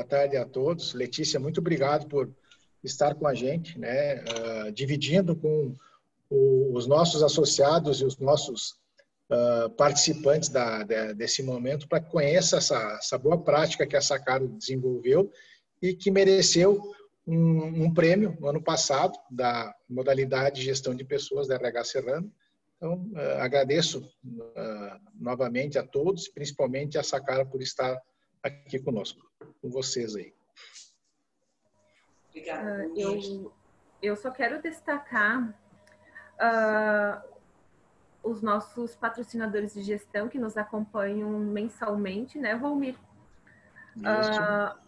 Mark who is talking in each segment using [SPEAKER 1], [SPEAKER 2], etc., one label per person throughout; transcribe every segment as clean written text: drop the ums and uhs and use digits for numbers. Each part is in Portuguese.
[SPEAKER 1] tarde a todos. Letícia, muito obrigado por estar com a gente, né? Dividindo com os nossos associados e os nossos participantes desse momento para que conheça essa boa prática que a Sacaro desenvolveu e que mereceu um prêmio no ano passado da modalidade de gestão de pessoas da RH Serrano. Então, agradeço novamente a todos, principalmente a Sacaro por estar aqui conosco, com vocês aí.
[SPEAKER 2] Obrigada. Eu só quero destacar os nossos patrocinadores de gestão que nos acompanham mensalmente, né, Valmir?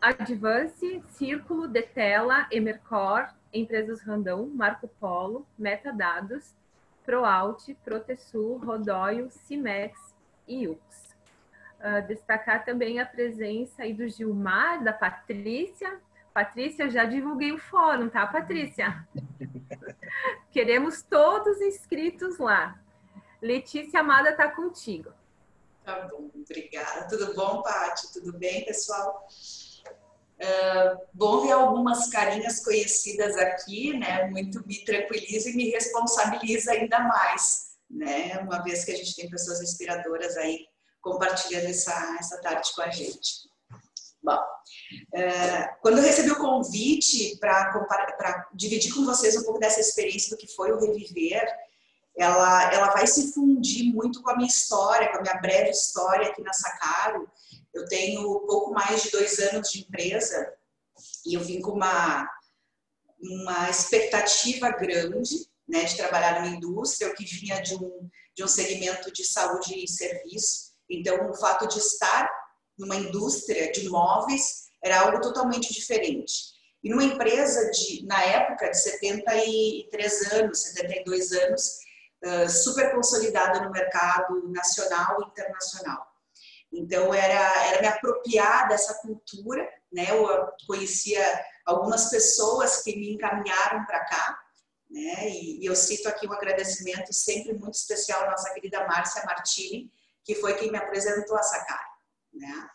[SPEAKER 2] Advance, Círculo, Detela, Emercor, Empresas Randão, Marco Polo, Metadados, ProAlt, Protesul, Rodóio, Cimex e UX. Destacar também a presença aí do Gilmar, da Patrícia. Patrícia, eu já divulguei o fórum, tá, Patrícia? Queremos todos inscritos lá. Letícia Amada está contigo.
[SPEAKER 3] Tá bom, obrigada. Tudo bom, Paty? Tudo bem, pessoal? Bom ver algumas carinhas conhecidas aqui, né? Muito me tranquiliza e me responsabiliza ainda mais, né? Uma vez que a gente tem pessoas inspiradoras aí compartilhando essa tarde com a gente. Bom, quando eu recebi o convite para dividir com vocês um pouco dessa experiência do que foi o Reviver, ela vai se fundir muito com a minha história, com a minha breve história aqui na Sacaro. Eu tenho pouco mais de 2 anos de empresa e eu vim com uma expectativa grande, né, de trabalhar numa indústria, eu que vinha de um segmento de saúde e serviço. Então, o fato de estar numa indústria de móveis era algo totalmente diferente. E numa empresa, na época, de 73 anos, 72 anos, super consolidada no mercado nacional e internacional. Então, era me apropriar dessa cultura, né? Eu conhecia algumas pessoas que me encaminharam para cá, né? E eu cito aqui um agradecimento sempre muito especial à nossa querida Márcia Martini, que foi quem me apresentou a Sacaro, né?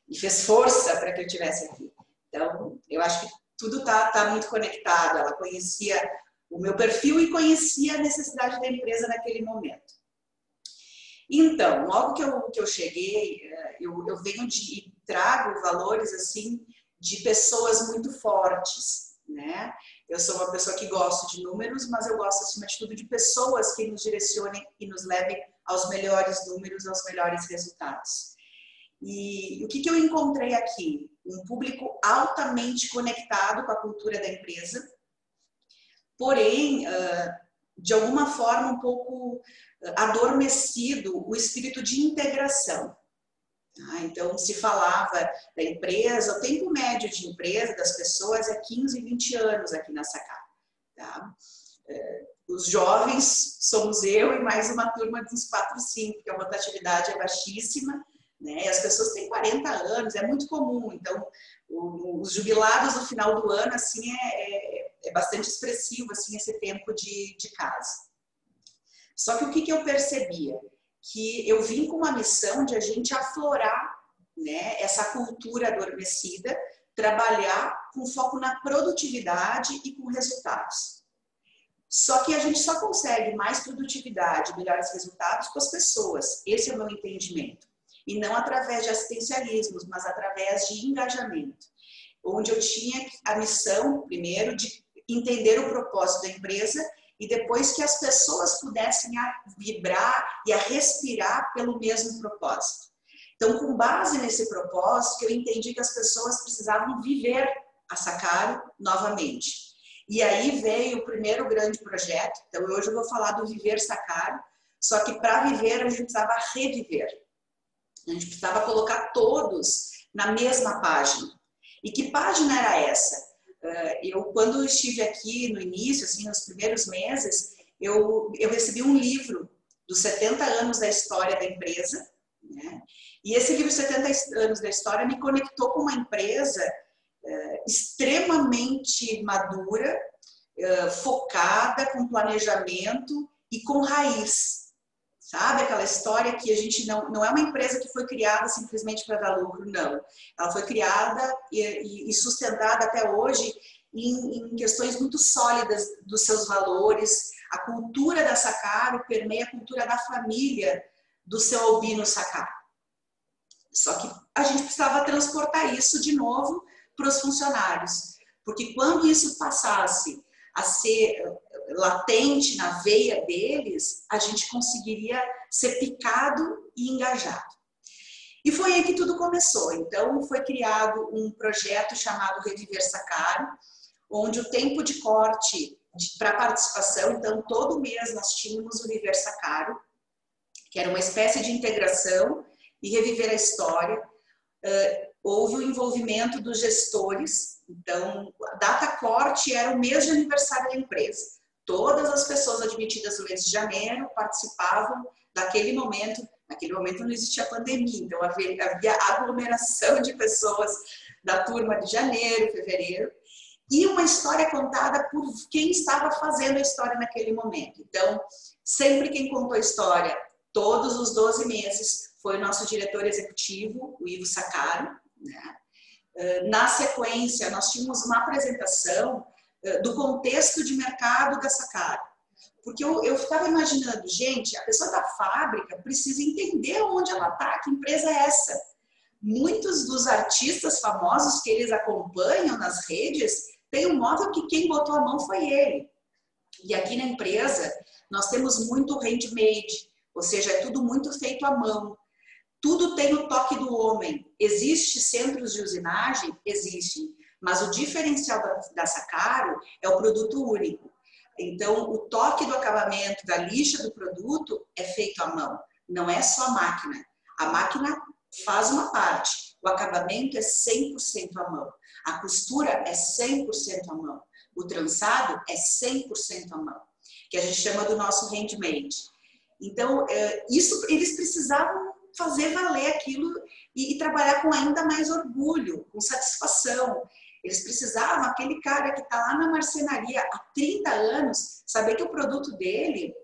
[SPEAKER 3] E fez força para que eu estivesse aqui. Então, eu acho que tudo tá muito conectado. Ela conhecia o meu perfil e conhecia a necessidade da empresa naquele momento. Então, logo que eu cheguei, eu venho e trago valores assim de pessoas muito fortes, né? Eu sou uma pessoa que gosto de números, mas eu gosto acima de tudo de pessoas que nos direcionem e nos levem aos melhores números, aos melhores resultados. E o que eu encontrei aqui? Um público altamente conectado com a cultura da empresa, porém, de alguma forma, um pouco adormecido o espírito de integração. Então, se falava da empresa, o tempo médio de empresa das pessoas é 15, 20 anos aqui na Sacaro. Tá? Os jovens somos eu e mais uma turma de uns 4, 5, porque a rotatividade é baixíssima, né? E as pessoas têm 40 anos, é muito comum. Então, os jubilados no final do ano, assim, é bastante expressivo, assim, esse tempo de casa. Só que o que eu percebia? Que eu vim com uma missão de a gente aflorar, né, essa cultura adormecida, trabalhar com foco na produtividade e com resultados. Só que a gente só consegue mais produtividade, melhores resultados com as pessoas. Esse é o meu entendimento. E não através de assistencialismos, mas através de engajamento. Onde eu tinha a missão, primeiro, de entender o propósito da empresa e depois que as pessoas pudessem vibrar e a respirar pelo mesmo propósito. Então, com base nesse propósito, eu entendi que as pessoas precisavam viver a Sacaro novamente. E aí veio o primeiro grande projeto. Então, hoje eu vou falar do Viver Sacaro, só que para viver a gente precisava reviver. A gente precisava colocar todos na mesma página. E que página era essa? Quando eu estive aqui no início, assim, nos primeiros meses, eu recebi um livro dos 70 anos da história da empresa, né? E esse livro, 70 anos da história, me conectou com uma empresa extremamente madura, focada, com planejamento e com raiz. Sabe aquela história que a gente não é uma empresa que foi criada simplesmente para dar lucro, não. Ela foi criada e sustentada até hoje em questões muito sólidas dos seus valores. A cultura da Sacaro permeia a cultura da família do seu Albino Sacaro. Só que a gente precisava transportar isso de novo para os funcionários, porque quando isso passasse a ser latente na veia deles, a gente conseguiria ser picado e engajado. E foi aí que tudo começou. Então, foi criado um projeto chamado Reviver Sacaro, onde o tempo de corte para participação, então, todo mês nós tínhamos o Reviver Sacaro, que era uma espécie de integração e reviver a história. Houve o envolvimento dos gestores, então, a data corte era o mês de aniversário da empresa. Todas as pessoas admitidas no mês de janeiro participavam daquele momento. Naquele momento não existia pandemia, então havia aglomeração de pessoas da turma de janeiro, fevereiro, e uma história contada por quem estava fazendo a história naquele momento. Então, sempre quem contou a história, todos os 12 meses, foi o nosso diretor executivo, o Ivo Sacaro, né? Na sequência, nós tínhamos uma apresentação do contexto de mercado da Sacaro. Porque eu ficava imaginando, gente, a pessoa da fábrica precisa entender onde ela está, que empresa é essa. Muitos dos artistas famosos que eles acompanham nas redes têm um móvel que quem botou a mão foi ele. E aqui na empresa, nós temos muito handmade, ou seja, é tudo muito feito à mão. Tudo tem o toque do homem. Existem centros de usinagem? Existem. Mas o diferencial da Sacaro é o produto único. Então, o toque do acabamento, da lixa do produto é feito à mão. Não é só a máquina. A máquina faz uma parte. O acabamento é 100% à mão. A costura é 100% à mão. O trançado é 100% à mão. Que a gente chama do nosso handmade. Então, isso eles precisavam fazer valer aquilo e trabalhar com ainda mais orgulho, com satisfação. Eles precisavam, aquele cara que está lá na marcenaria há 30 anos, saber que o produto dele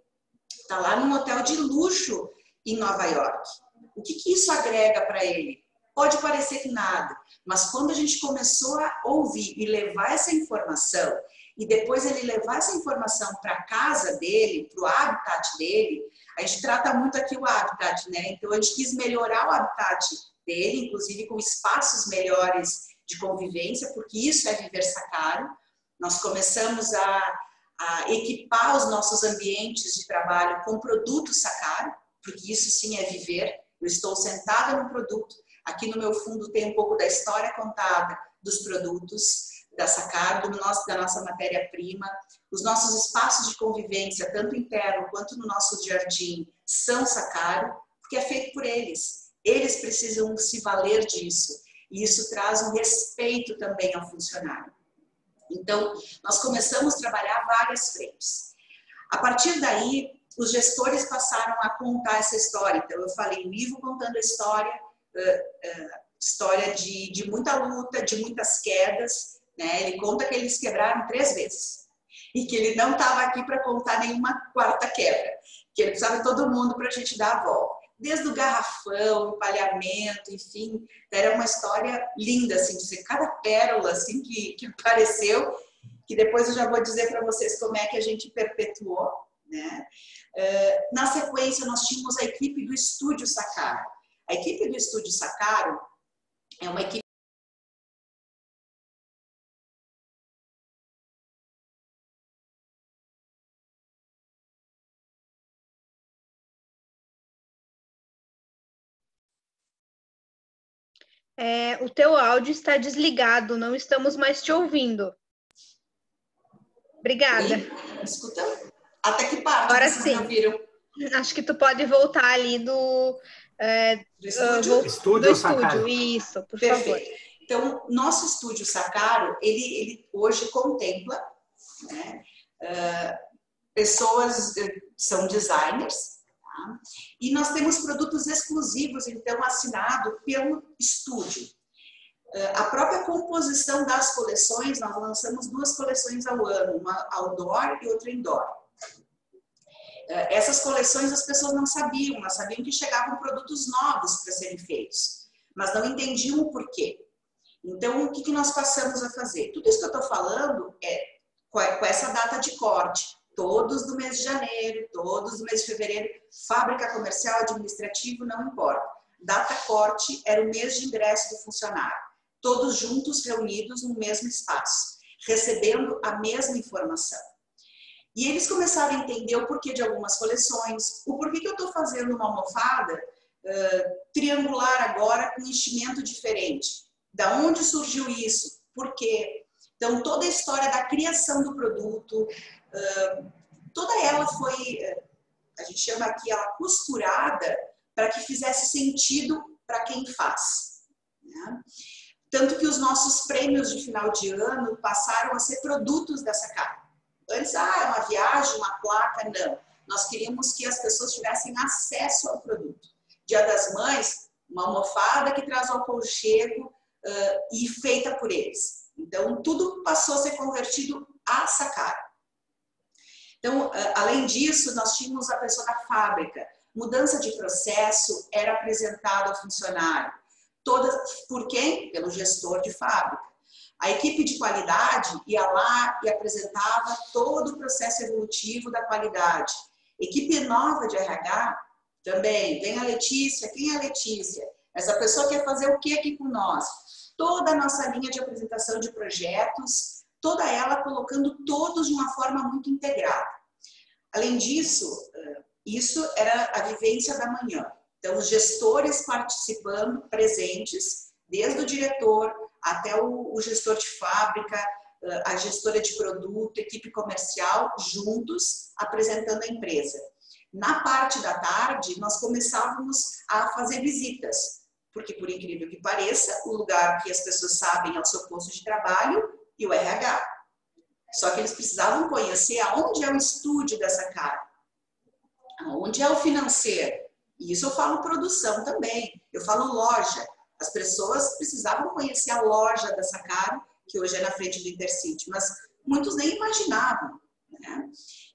[SPEAKER 3] está lá num hotel de luxo em Nova York. O que isso agrega para ele? Pode parecer que nada, mas quando a gente começou a ouvir e levar essa informação, e depois ele levar essa informação para a casa dele, para o habitat dele, a gente trata muito aqui o habitat, né? Então a gente quis melhorar o habitat dele, inclusive com espaços melhores de convivência, porque isso é viver Sacaro. Nós começamos a equipar os nossos ambientes de trabalho com produtos Sacaro, porque isso sim é viver. Eu estou sentada no produto. Aqui no meu fundo tem um pouco da história contada dos produtos da Sacaro, da nossa matéria-prima. Os nossos espaços de convivência, tanto interno quanto no nosso jardim, são Sacaro, porque é feito por eles. Eles precisam se valer disso. E isso traz um respeito também ao funcionário. Então, nós começamos a trabalhar várias frentes. A partir daí, os gestores passaram a contar essa história. Então, eu falei, o Ivo contando a história, história de muita luta, de muitas quedas, né? Ele conta que eles quebraram 3 vezes. E que ele não estava aqui para contar nenhuma 4ª quebra. Que ele precisava de todo mundo para a gente dar a volta. Desde o garrafão, empalhamento, enfim, era uma história linda, assim, de cada pérola, assim, que apareceu, que depois eu já vou dizer para vocês como é que a gente perpetuou, né? Na sequência, nós tínhamos a equipe do Estúdio Sacaro. A equipe do Estúdio Sacaro é uma equipe
[SPEAKER 4] O teu áudio está desligado, não estamos mais te ouvindo. Obrigada.
[SPEAKER 3] Escuta? Até que parte
[SPEAKER 4] agora
[SPEAKER 3] vocês
[SPEAKER 4] sim.
[SPEAKER 3] me ouviram?
[SPEAKER 4] Acho que tu pode voltar ali do
[SPEAKER 3] estúdio?
[SPEAKER 4] Do estúdio, isso, por favor.
[SPEAKER 3] Então, nosso Estúdio Sacaro, ele hoje contempla, né, pessoas, são designers, tá? E nós temos produtos exclusivos, então, assinado pelo estúdio. A própria composição das coleções, nós lançamos 2 coleções ao ano, uma outdoor e outra indoor. Essas coleções as pessoas não sabiam, elas sabiam que chegavam produtos novos para serem feitos, mas não entendiam o porquê. Então, o que nós passamos a fazer? Tudo isso que eu estou falando é com essa data de corte, todos do mês de janeiro, todos do mês de fevereiro, fábrica comercial, administrativo, não importa. Data corte era o mês de ingresso do funcionário, todos juntos reunidos no mesmo espaço, recebendo a mesma informação. E eles começaram a entender o porquê de algumas coleções, o porquê que eu estou fazendo uma almofada triangular agora com enchimento diferente. Da onde surgiu isso? Por quê? Então, toda a história da criação do produto, toda ela foi, a gente chama aqui, ela costurada para que fizesse sentido para quem faz. Né? Tanto que os nossos prêmios de final de ano passaram a ser produtos dessa cara. Antes, é uma viagem, uma placa, não. Nós queríamos que as pessoas tivessem acesso ao produto. Dia das Mães, uma almofada que traz o aconchego e feita por eles. Então, tudo passou a ser convertido a sacar. Então, além disso, nós tínhamos a pessoa da fábrica. Mudança de processo era apresentada ao funcionário. Por quem? Pelo gestor de fábrica. A equipe de qualidade ia lá e apresentava todo o processo evolutivo da qualidade. Equipe nova de RH também. Vem a Letícia. Quem é a Letícia? Essa pessoa quer fazer o que aqui com nós? Toda a nossa linha de apresentação de projetos, toda ela colocando todos de uma forma muito integrada. Além disso, isso era a vivência da manhã. Então, os gestores participando, presentes, desde o diretor até o gestor de fábrica, a gestora de produto, equipe comercial, juntos, apresentando a empresa. Na parte da tarde, nós começávamos a fazer visitas, porque, por incrível que pareça, o lugar que as pessoas sabem é o seu posto de trabalho e o RH. Só que eles precisavam conhecer aonde é o estúdio dessa cara, aonde é o financeiro. E isso eu falo produção também, eu falo loja. As pessoas precisavam conhecer a loja da Sacaro, que hoje é na frente do Intercity, mas muitos nem imaginavam. Né?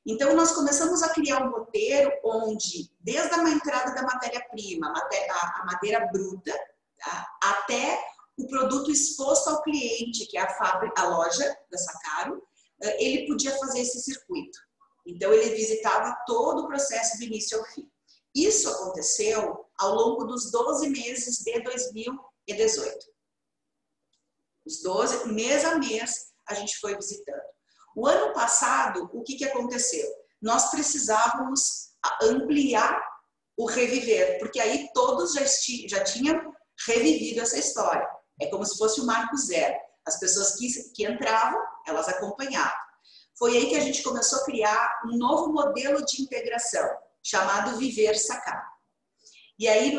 [SPEAKER 3] Então, nós começamos a criar um roteiro onde, desde a entrada da matéria-prima, a madeira bruta, tá? Até o produto exposto ao cliente, que é a fábrica, a loja da Sacaro, ele podia fazer esse circuito. Então, ele visitava todo o processo do início ao fim. Isso aconteceu ao longo dos 12 meses de 2018. Os 12, mês a mês, a gente foi visitando. O ano passado, o que aconteceu? Nós precisávamos ampliar o reviver, porque aí todos já tinham revivido essa história. É como se fosse o marco zero. As pessoas que entravam, elas acompanhavam. Foi aí que a gente começou a criar um novo modelo de integração, chamado Viver Sacaro. E aí,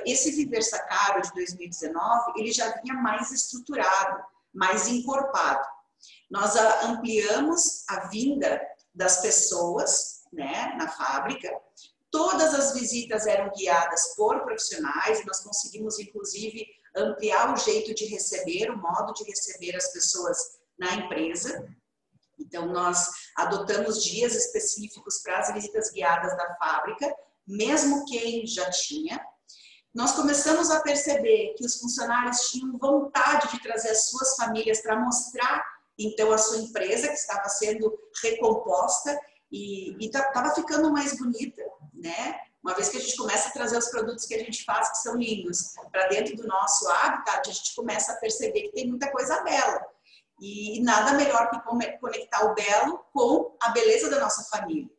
[SPEAKER 3] esse Viver Sacaro de 2019, ele já vinha mais estruturado, mais encorpado. Nós ampliamos a vinda das pessoas, né, na fábrica. Todas as visitas eram guiadas por profissionais, e nós conseguimos, inclusive, ampliar o jeito de receber, o modo de receber as pessoas na empresa. Então, nós adotamos dias específicos para as visitas guiadas da fábrica, mesmo quem já tinha. Nós começamos a perceber que os funcionários tinham vontade de trazer as suas famílias para mostrar, então, a sua empresa, que estava sendo recomposta e estava ficando mais bonita, né? Uma vez que a gente começa a trazer os produtos que a gente faz, que são lindos, para dentro do nosso habitat, a gente começa a perceber que tem muita coisa bela. E nada melhor que conectar o belo com a beleza da nossa família.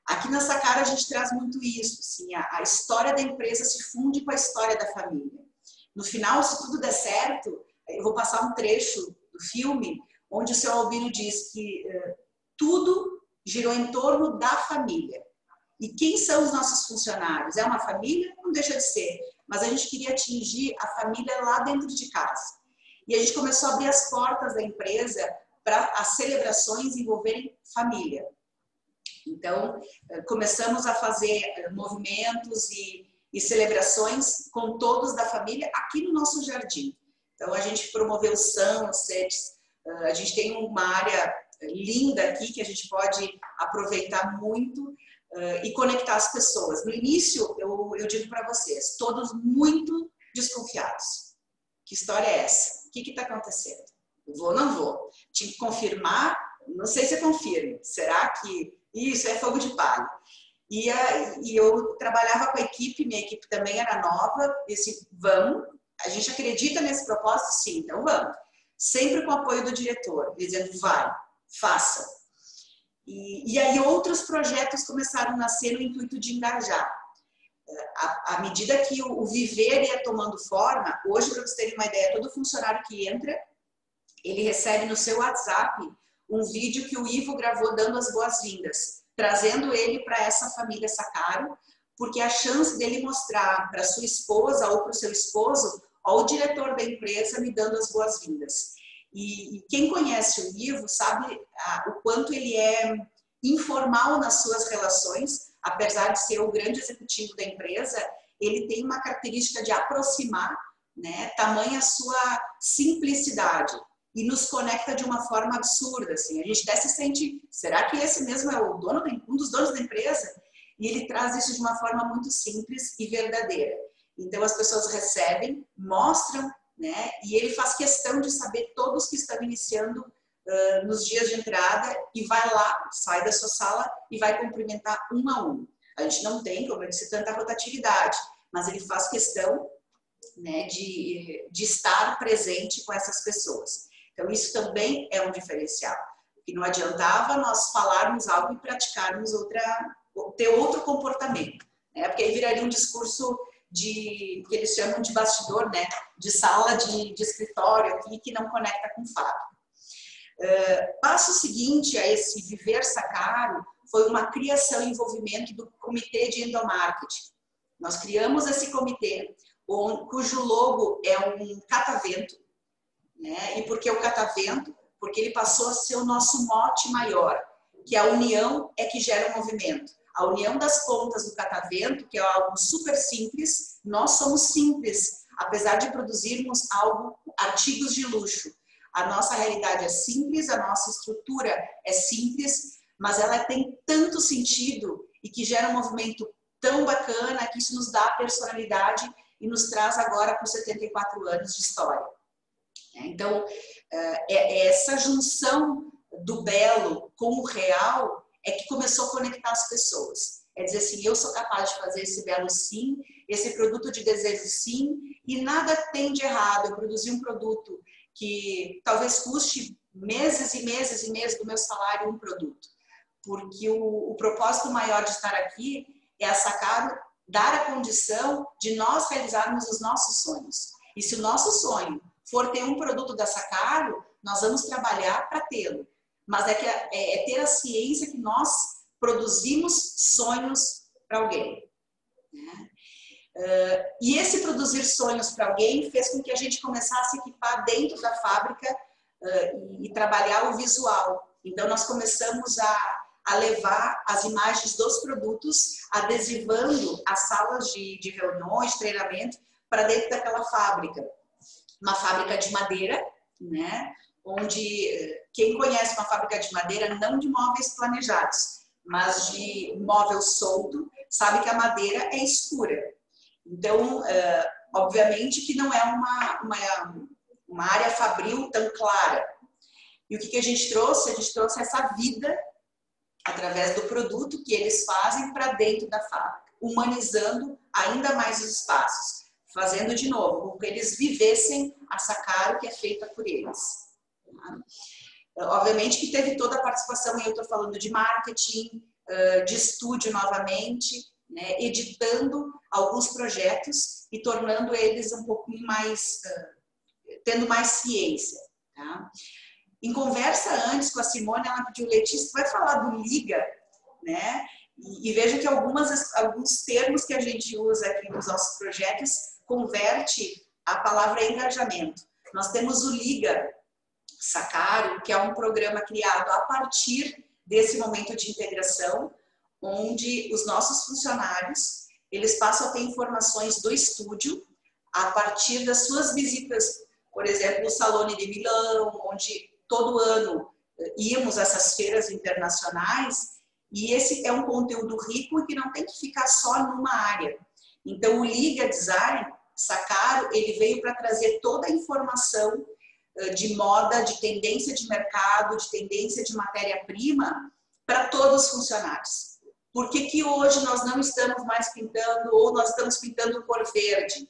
[SPEAKER 3] Aqui na Sacaro a gente traz muito isso, assim, a história da empresa se funde com a história da família. No final, se tudo der certo, eu vou passar um trecho do filme onde o seu Albino diz que tudo girou em torno da família. E quem são os nossos funcionários? É uma família? Não deixa de ser. Mas a gente queria atingir a família lá dentro de casa. E a gente começou a abrir as portas da empresa para as celebrações envolverem família. Então, começamos a fazer movimentos e celebrações com todos da família aqui no nosso jardim. Então, a gente promoveu sunsets, a gente tem uma área linda aqui que a gente pode aproveitar muito. e conectar as pessoas. No início, eu digo para vocês, todos muito desconfiados. Que história é essa? O que está acontecendo? Vou ou não vou? Tinha que confirmar, não sei se eu confirmo. Será que isso é fogo de palha? E eu trabalhava com a equipe, minha equipe também era nova, disse, vamos, a gente acredita nesse propósito? Sim, então vamos. Sempre com o apoio do diretor, dizendo, vai, faça. E aí outros projetos começaram a nascer no intuito de engajar. À medida que o viver ia tomando forma, hoje, para vocês terem uma ideia, todo funcionário que entra, ele recebe no seu WhatsApp um vídeo que o Ivo gravou dando as boas-vindas, trazendo ele para essa família Sacaro, porque a chance dele mostrar para sua esposa ou para o seu esposo, ó, o diretor da empresa me dando as boas-vindas. E quem conhece o Ivo sabe o quanto ele é informal nas suas relações, apesar de ser o grande executivo da empresa, ele tem uma característica de aproximar, né, tamanha sua simplicidade, e nos conecta de uma forma absurda, assim. A gente até se sente, será que esse mesmo é o dono, um dos donos da empresa? E ele traz isso de uma forma muito simples e verdadeira. Então as pessoas recebem, mostram, né, e ele faz questão de saber todos que estão iniciando nos dias de entrada e vai lá, sai da sua sala e vai cumprimentar um a um. A gente não tem, como eu disse, tanta rotatividade, mas ele faz questão, né, de estar presente com essas pessoas. Então, isso também é um diferencial. Porque não adiantava nós falarmos algo e praticarmos ter outro comportamento, né? Porque aí viraria um discurso que eles chamam de bastidor, né? De sala de escritório aqui, que não conecta com o fato. Passo seguinte a esse Viver Sacaro foi uma criação e envolvimento do Comitê de Endomarketing. Nós criamos esse comitê, cujo logo é um catavento, né? E por que o catavento? Porque ele passou a ser o nosso mote maior, que a união é que gera o movimento. A união das pontas do catavento, que é algo super simples, nós somos simples, apesar de produzirmos artigos de luxo. A nossa realidade é simples, a nossa estrutura é simples, mas ela tem tanto sentido e que gera um movimento tão bacana que isso nos dá personalidade e nos traz agora com 74 anos de história. Então, essa junção do belo com o real é que começou a conectar as pessoas. É dizer assim, eu sou capaz de fazer esse belo sim, esse produto de desejo sim, e nada tem de errado eu produzir um produto que talvez custe meses e meses e meses do meu salário um produto. Porque o propósito maior de estar aqui é a Sacaro dar a condição de nós realizarmos os nossos sonhos. E se o nosso sonho for ter um produto da Sacaro, nós vamos trabalhar para tê-lo. Mas é ter a ciência que nós produzimos sonhos para alguém. Né? E esse produzir sonhos para alguém fez com que a gente começasse a equipar dentro da fábrica e trabalhar o visual. Então, nós começamos a levar as imagens dos produtos, adesivando as salas de reuniões, de treinamento, para dentro daquela fábrica. Uma fábrica de madeira, né? Onde quem conhece uma fábrica de madeira, não de móveis planejados, mas de móvel solto, sabe que a madeira é escura. Então, obviamente que não é uma área fabril tão clara. E o que a gente trouxe? A gente trouxe essa vida através do produto que eles fazem para dentro da fábrica, humanizando ainda mais os espaços, fazendo de novo com que eles vivessem a Sacaro que é feita por eles. Obviamente que teve toda a participação, eu estou falando de marketing, de estúdio novamente, né, editando alguns projetos e tornando eles um pouquinho mais, tendo mais ciência. Tá? Em conversa antes com a Simone, ela pediu, Letícia, vai falar do Liga, né? E veja que alguns termos que a gente usa aqui nos nossos projetos converte a palavra engajamento. Nós temos o Liga Sacaro, que é um programa criado a partir desse momento de integração, onde os nossos funcionários, eles passam a ter informações do estúdio a partir das suas visitas, por exemplo, no Salone de Milão, onde todo ano íamos a essas feiras internacionais E esse é um conteúdo rico e que não tem que ficar só numa área. Então, o Liga Design, Sacaro, ele veio para trazer toda a informação de moda, de tendência de mercado, de tendência de matéria-prima para todos os funcionários. Por que hoje nós não estamos mais pintando, ou nós estamos pintando cor verde?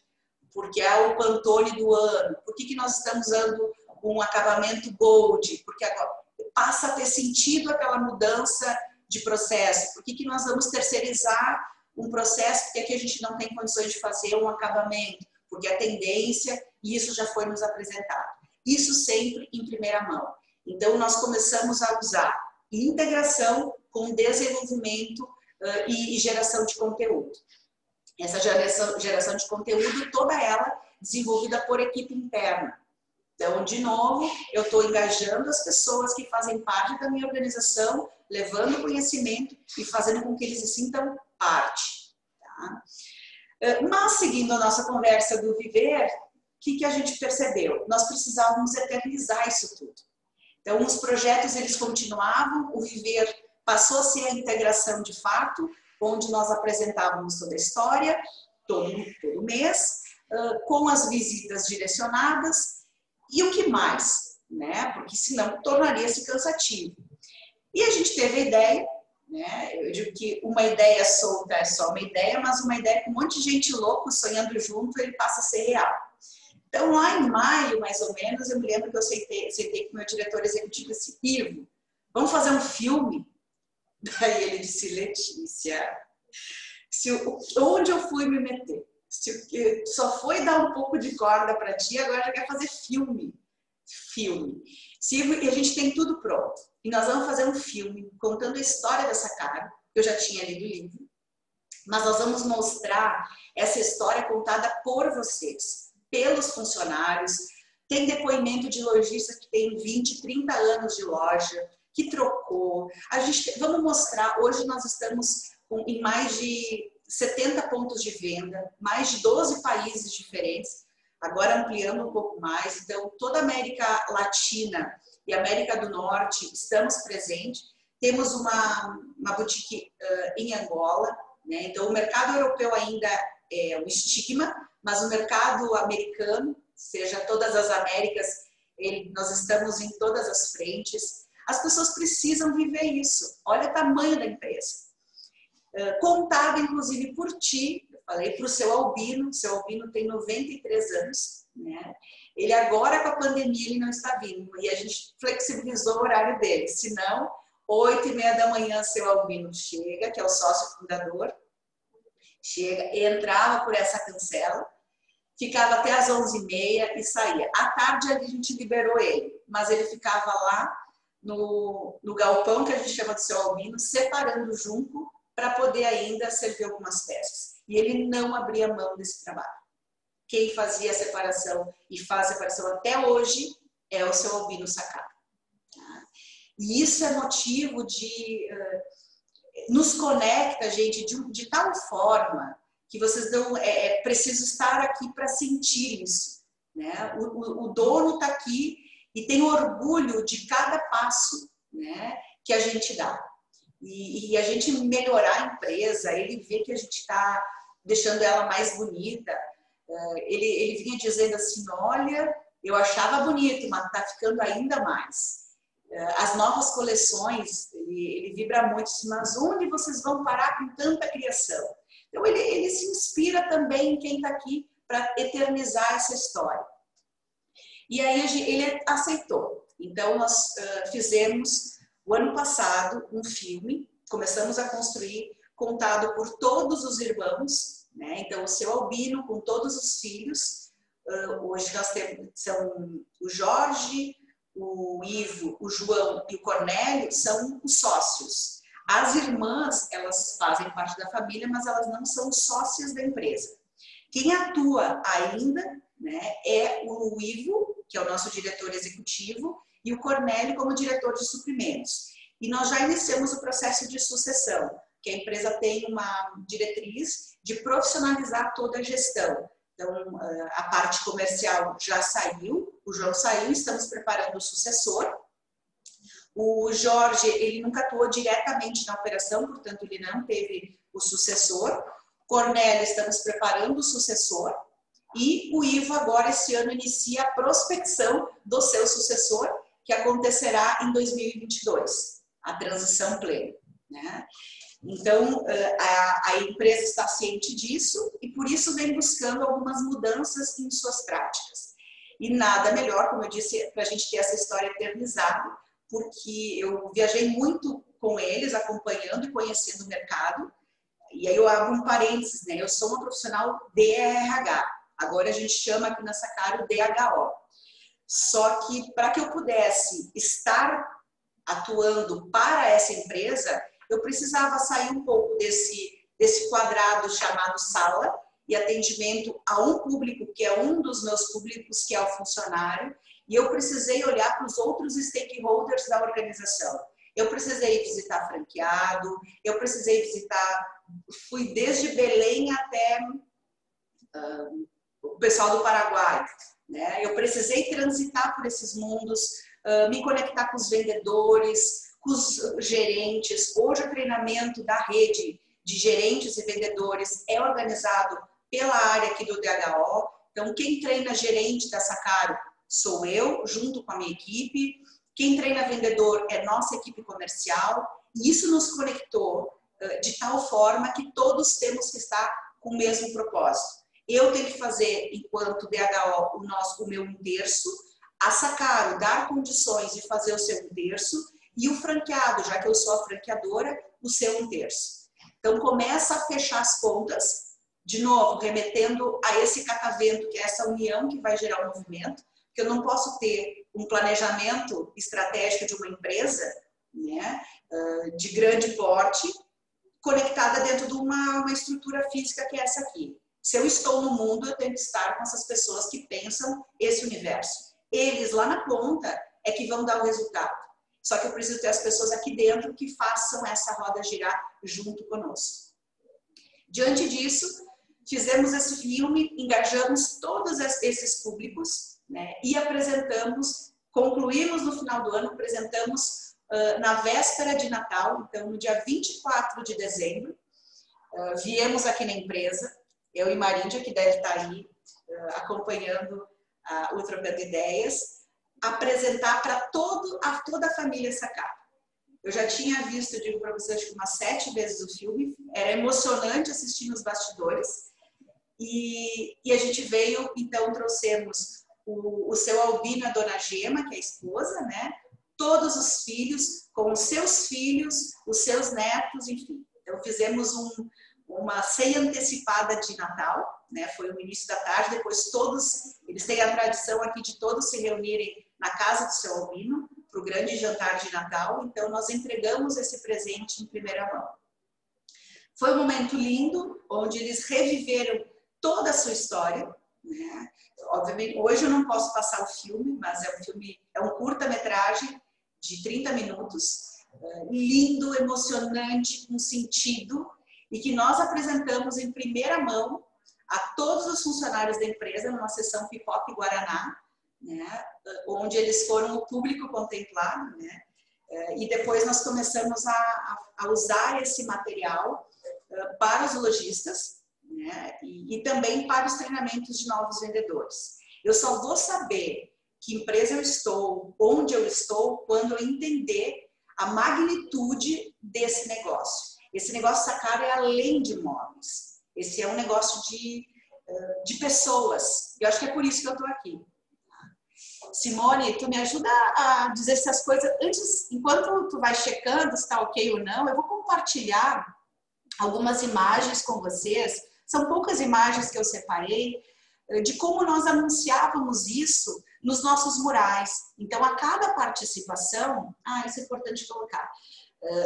[SPEAKER 3] Porque é o Pantone do ano. Por que nós estamos usando um acabamento gold? Porque agora passa a ter sentido aquela mudança de processo. Por que nós vamos terceirizar um processo porque aqui a gente não tem condições de fazer um acabamento? Porque a tendência, e isso já foi nos apresentado. Isso sempre em primeira mão. Então, nós começamos a usar integração com desenvolvimento e geração de conteúdo. Essa geração de conteúdo, toda ela desenvolvida por equipe interna. Então, de novo, eu estou engajando as pessoas que fazem parte da minha organização, levando conhecimento e fazendo com que eles se sintam parte. Tá? Mas, seguindo a nossa conversa do Viver, o que a gente percebeu? Nós precisávamos eternizar isso tudo. Então, os projetos, eles continuavam, o Viver passou a ser a integração de fato, onde nós apresentávamos toda a história, todo mês, com as visitas direcionadas, e o que mais, né? Porque senão tornaria-se cansativo. E a gente teve a ideia, né? Eu digo que uma ideia solta é só uma ideia, mas uma ideia com um monte de gente louco sonhando junto, ele passa a ser real. Então, lá em maio, mais ou menos, eu me lembro que eu sentei com o meu diretor executivo assim, Ivo, vamos fazer um filme? Daí ele disse, Letícia, onde eu fui me meter? Só foi dar um pouco de corda para ti, agora já quer fazer filme. E a gente tem tudo pronto. E nós vamos fazer um filme contando a história dessa Sacaro, que eu já tinha lido o livro, mas nós vamos mostrar essa história contada por vocês, pelos funcionários. Tem depoimento de lojista que tem 20, 30 anos de loja, que trocou. Vamos mostrar, hoje nós estamos em mais de 70 pontos de venda, mais de 12 países diferentes, agora ampliando um pouco mais. Então, toda a América Latina e América do Norte estamos presentes. Temos uma boutique em Angola, né? Então, o mercado europeu ainda é um estigma, mas o mercado americano, seja todas as Américas, nós estamos em todas as frentes. As pessoas precisam viver isso. Olha o tamanho da empresa. Contado, inclusive, por ti, eu falei para o seu Albino tem 93 anos, né? Ele agora, com a pandemia, ele não está vindo, e a gente flexibilizou o horário dele, senão, 8h30 da manhã, seu Albino chega, que é o sócio fundador, chega, entrava por essa cancela, ficava até às 11h30 e saía. À tarde, a gente liberou ele, mas ele ficava lá no galpão, que a gente chama de seu Albino, separando junco, para poder ainda servir algumas peças. E ele não abria mão desse trabalho. Quem fazia a separação e faz a separação até hoje é o seu Albino Sacaro. E isso é motivo de... nos conecta, gente, de tal forma que vocês não... É preciso estar aqui para sentir isso. Né? O dono está aqui e tem orgulho de cada passo, né, que a gente dá. E a gente melhorar a empresa, ele vê que a gente está deixando ela mais bonita. Ele vinha dizendo assim, olha, eu achava bonito, mas está ficando ainda mais. As novas coleções, ele vibra muito, mas onde vocês vão parar com tanta criação? Então, ele se inspira também em quem está aqui para eternizar essa história. E aí ele aceitou. Então, nós fizemos... O ano passado, um filme, começamos a construir, contado por todos os irmãos, né? Então, o seu Albino com todos os filhos. Hoje nós temos, são o Jorge, o Ivo, o João e o Cornélio, são os sócios. As irmãs, elas fazem parte da família, mas elas não são sócias da empresa. Quem atua ainda, né, é o Ivo, que é o nosso diretor executivo, e o Cornélio como diretor de suprimentos. E nós já iniciamos o processo de sucessão, que a empresa tem uma diretriz de profissionalizar toda a gestão. Então, a parte comercial já saiu, o João saiu, estamos preparando o sucessor. O Jorge, ele nunca atuou diretamente na operação, portanto, ele não teve o sucessor. Cornélio, estamos preparando o sucessor. E o Ivo, agora, esse ano, inicia a prospecção do seu sucessor, que acontecerá em 2022, a transição plena, né? Então, a empresa está ciente disso e, por isso, vem buscando algumas mudanças em suas práticas. E nada melhor, como eu disse, para a gente ter essa história eternizada, porque eu viajei muito com eles, acompanhando e conhecendo o mercado. E aí eu abro um parênteses, né? Eu sou uma profissional de RH. Agora a gente chama aqui na Sacaro DHO. Só que para que eu pudesse estar atuando para essa empresa, eu precisava sair um pouco desse quadrado chamado sala e atendimento a um público, que é um dos meus públicos, que é o funcionário, e eu precisei olhar para os outros stakeholders da organização. Eu precisei visitar franqueado, eu precisei visitar, fui desde Belém até o pessoal do Paraguai, né? Eu precisei transitar por esses mundos, me conectar com os vendedores, com os gerentes. Hoje o treinamento da rede de gerentes e vendedores é organizado pela área aqui do DHO. Então, quem treina gerente da Sacaro sou eu, junto com a minha equipe. Quem treina vendedor é nossa equipe comercial. E isso nos conectou de tal forma que todos temos que estar com o mesmo propósito. Eu tenho que fazer, enquanto DHO, o meu 1/3, a Sacaro dar condições de fazer o seu 1/3 e o franqueado, já que eu sou a franqueadora, o seu 1/3. Então, começa a fechar as pontas, de novo, remetendo a esse catavento, que é essa união que vai gerar o movimento, porque eu não posso ter um planejamento estratégico de uma empresa, né, de grande porte, conectada dentro de uma estrutura física que é essa aqui. Se eu estou no mundo, eu tenho que estar com essas pessoas que pensam esse universo. Eles, lá na ponta, é que vão dar o resultado. Só que eu preciso ter as pessoas aqui dentro que façam essa roda girar junto conosco. Diante disso, fizemos esse filme, engajamos todos esses públicos, né, e apresentamos, concluímos no final do ano, apresentamos na véspera de Natal, então no dia 24 de dezembro, viemos aqui na empresa, eu e Maríndia, que deve estar aí acompanhando o Trocando Ideias, apresentar para toda a família Sacaro. Eu já tinha visto, eu digo para vocês, acho que umas 7 vezes o filme, era emocionante assistir nos bastidores, e a gente veio, então trouxemos o seu Albino, a dona Gema, que é a esposa, né? Todos os filhos, com os seus filhos, os seus netos, enfim. Então fizemos uma ceia antecipada de Natal, né? Foi no início da tarde, depois todos, eles têm a tradição aqui de todos se reunirem na casa do seu Albino, para o grande jantar de Natal, então nós entregamos esse presente em primeira mão. Foi um momento lindo, onde eles reviveram toda a sua história, né? Obviamente, hoje eu não posso passar o filme, mas é um curta-metragem de 30 minutos, lindo, emocionante, com sentido, e que nós apresentamos em primeira mão a todos os funcionários da empresa numa sessão Pipoca e Guaraná, né, onde eles foram o público contemplado, né, e depois nós começamos a usar esse material para os lojistas, né, e também para os treinamentos de novos vendedores. Eu só vou saber que empresa eu estou, onde eu estou, quando eu entender a magnitude desse negócio. Esse negócio Sacaro é além de imóveis. Esse é um negócio de pessoas. Eu acho que é por isso que eu estou aqui. Simone, tu me ajuda a dizer essas coisas antes, enquanto tu vai checando se está ok ou não, eu vou compartilhar algumas imagens com vocês. São poucas imagens que eu separei de como nós anunciávamos isso nos nossos murais. Então, a cada participação, isso é importante colocar,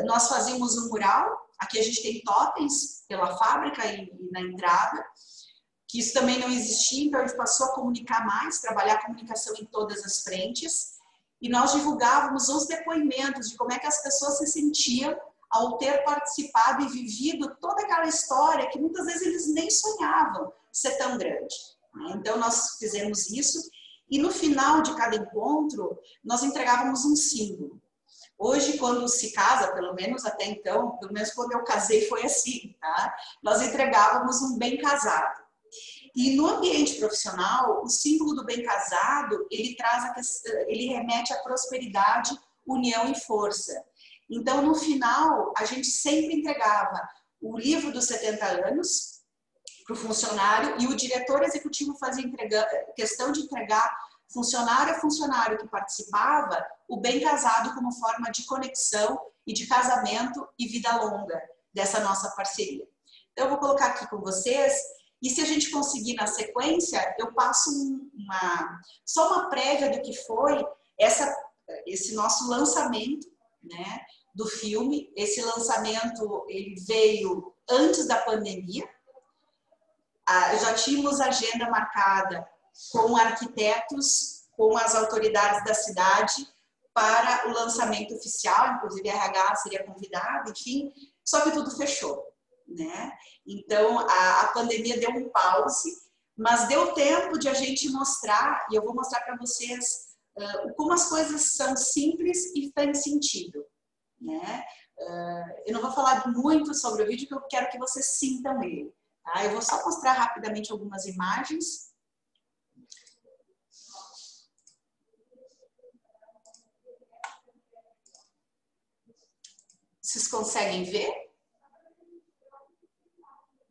[SPEAKER 3] nós fazíamos um mural, aqui a gente tem totens pela fábrica e na entrada, que isso também não existia, então a gente passou a comunicar mais, trabalhar a comunicação em todas as frentes, e nós divulgávamos os depoimentos de como é que as pessoas se sentiam ao ter participado e vivido toda aquela história que muitas vezes eles nem sonhavam ser tão grande. Então nós fizemos isso, e no final de cada encontro nós entregávamos um símbolo. Hoje, quando se casa, pelo menos até então, pelo menos quando eu casei foi assim, tá? Nós entregávamos um bem casado. E no ambiente profissional, o símbolo do bem casado, ele remete à prosperidade, união e força. Então, no final, a gente sempre entregava o livro dos 70 anos para o funcionário e o diretor executivo fazia questão de entregar funcionário a funcionário que participava o bem casado como forma de conexão e de casamento e vida longa dessa nossa parceria. Então, eu vou colocar aqui com vocês, e se a gente conseguir na sequência, eu passo só uma prévia do que foi esse nosso lançamento, né, do filme. Esse lançamento ele veio antes da pandemia. Já tínhamos agenda marcada com arquitetos, com as autoridades da cidade para o lançamento oficial, inclusive a RH seria convidada, enfim, só que tudo fechou, né? Então, a pandemia deu um pause, mas deu tempo de a gente mostrar, e eu vou mostrar para vocês como as coisas são simples e têm sentido, né? Eu não vou falar muito sobre o vídeo, porque eu quero que vocês sintam ele, tá? Eu vou só mostrar rapidamente algumas imagens. Vocês conseguem ver?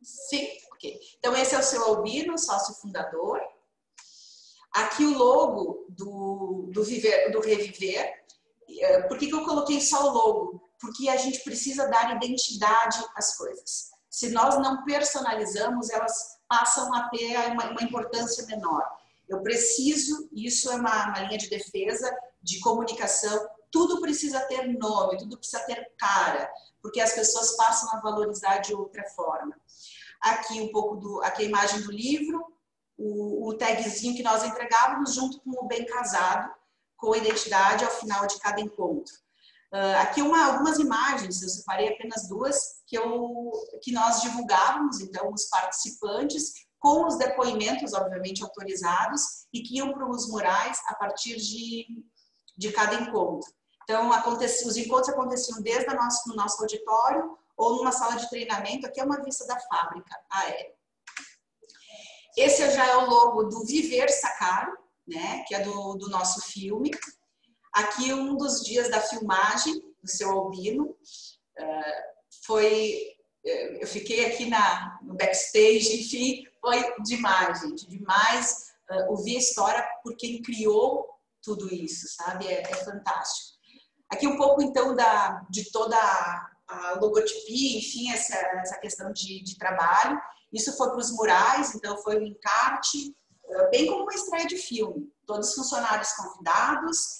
[SPEAKER 3] Sim? Ok. Então, esse é o seu Albino, sócio fundador. Aqui o logo do Reviver. Por que eu coloquei só o logo? Porque a gente precisa dar identidade às coisas. Se nós não personalizamos, elas passam a ter uma importância menor. Eu preciso, isso é uma linha de defesa, de comunicação, tudo precisa ter nome, tudo precisa ter cara, porque as pessoas passam a valorizar de outra forma. Aqui um pouco aqui a imagem do livro, o tagzinho que nós entregávamos junto com o bem casado, com a identidade ao final de cada encontro. Aqui algumas imagens, eu separei apenas duas, que nós divulgávamos, então, os participantes, com os depoimentos, obviamente, autorizados, e que iam para os murais a partir de cada encontro. Então, os encontros aconteciam desde no nosso auditório ou numa sala de treinamento. Aqui é uma vista da fábrica aérea. Esse já é o logo do Viver Sacaro, né, que é do nosso filme. Aqui um dos dias da filmagem do seu Albino. Eu fiquei aqui no backstage, enfim, foi demais, gente, demais ouvir a história por quem criou tudo isso, sabe? É fantástico. Aqui um pouco, então, de toda a logotipia, enfim, essa questão de trabalho. Isso foi para os murais, então foi um encarte, bem como uma estreia de filme. Todos os funcionários convidados,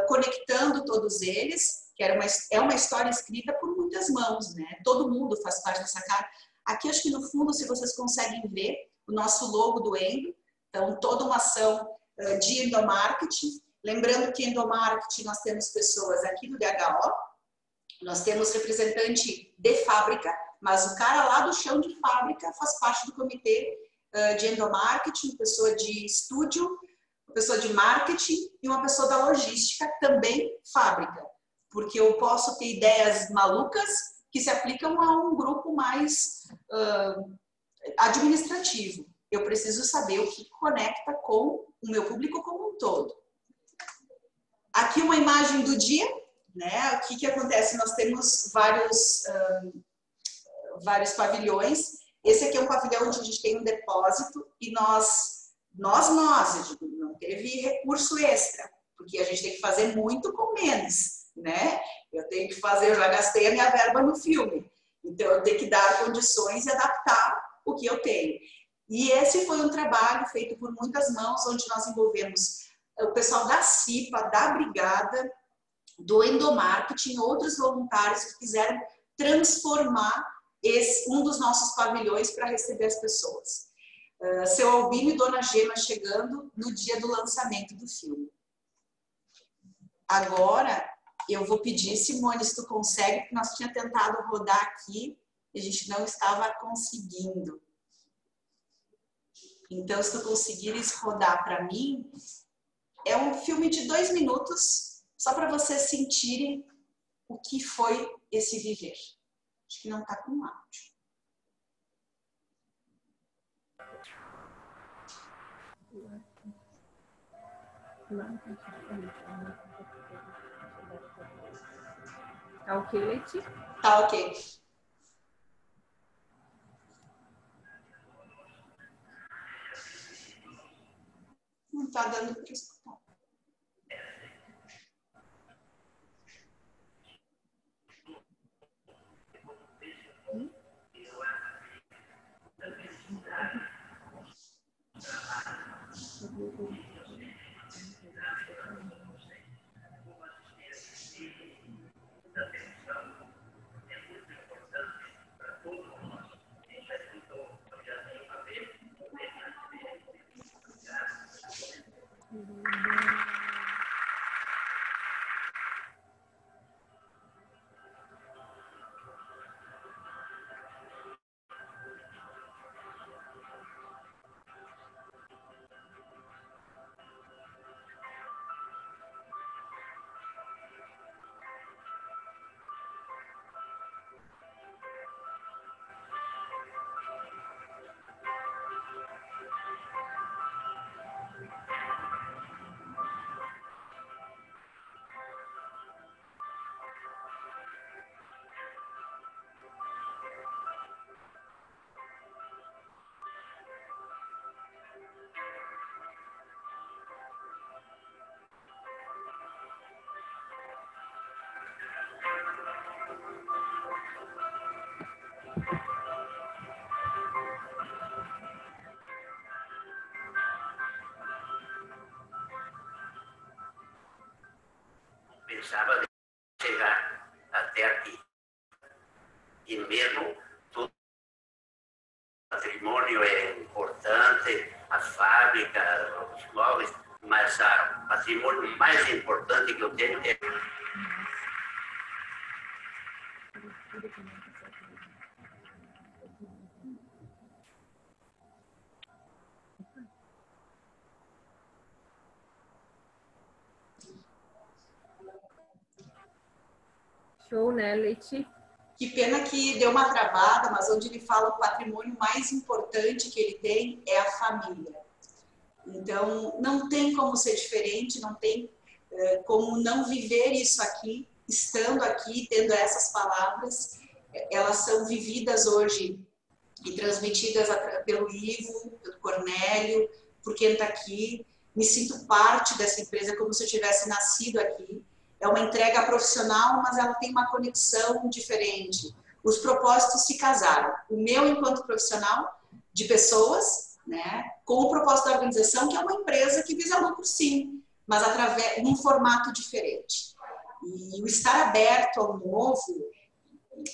[SPEAKER 3] conectando todos eles, que é uma história escrita por muitas mãos, né? Todo mundo faz parte dessa cara. Aqui, acho que no fundo, se vocês conseguem ver, o nosso logo do Endo. Então, toda uma ação de endomarketing. Lembrando que endomarketing nós temos pessoas aqui do DHO, nós temos representante de fábrica, mas o cara lá do chão de fábrica faz parte do comitê de endomarketing, pessoa de estúdio, pessoa de marketing e uma pessoa da logística, também fábrica. Porque eu posso ter ideias malucas que se aplicam a um grupo mais administrativo. Eu preciso saber o que conecta com o meu público como um todo. Aqui uma imagem do dia, né? O que acontece? Nós temos vários pavilhões. Esse aqui é um pavilhão onde a gente tem um depósito e nós, eu digo, não teve recurso extra, porque a gente tem que fazer muito com menos, né? Eu já gastei a minha verba no filme, então eu tenho que dar condições e adaptar o que eu tenho. E esse foi um trabalho feito por muitas mãos, onde nós envolvemos o pessoal da CIPA, da Brigada, do endomarketing, outros voluntários que quiseram transformar um dos nossos pavilhões para receber as pessoas. Seu Albino e Dona Gema chegando no dia do lançamento do filme. Agora, eu vou pedir, Simone, se tu consegue, porque nós tínhamos tentado rodar aqui e a gente não estava conseguindo. Então, se tu conseguires rodar para mim, é um filme de 2 minutos, só para vocês sentirem o que foi esse viver. Acho que não está com áudio.
[SPEAKER 2] Tá ok, Leti?
[SPEAKER 3] Tá ok. Não está dando para escutar.
[SPEAKER 5] Pensava chegar até aqui. E mesmo todo o patrimônio é importante, a fábrica, os móveis, mas o patrimônio mais importante que eu tenho é
[SPEAKER 2] Show, né, Leti?
[SPEAKER 3] Que pena que deu uma travada, mas onde ele fala o patrimônio mais importante que ele tem é a família. Então, não tem como ser diferente, não tem como não viver isso aqui, estando aqui, tendo essas palavras. Elas são vividas hoje e transmitidas pelo Ivo, pelo Cornélio, por quem está aqui. Me sinto parte dessa empresa como se eu tivesse nascido aqui. É uma entrega profissional, mas ela tem uma conexão diferente. Os propósitos se casaram. O meu enquanto profissional de pessoas, né, com o propósito da organização, que é uma empresa que visa lucro sim, mas através num formato diferente. E o estar aberto ao novo,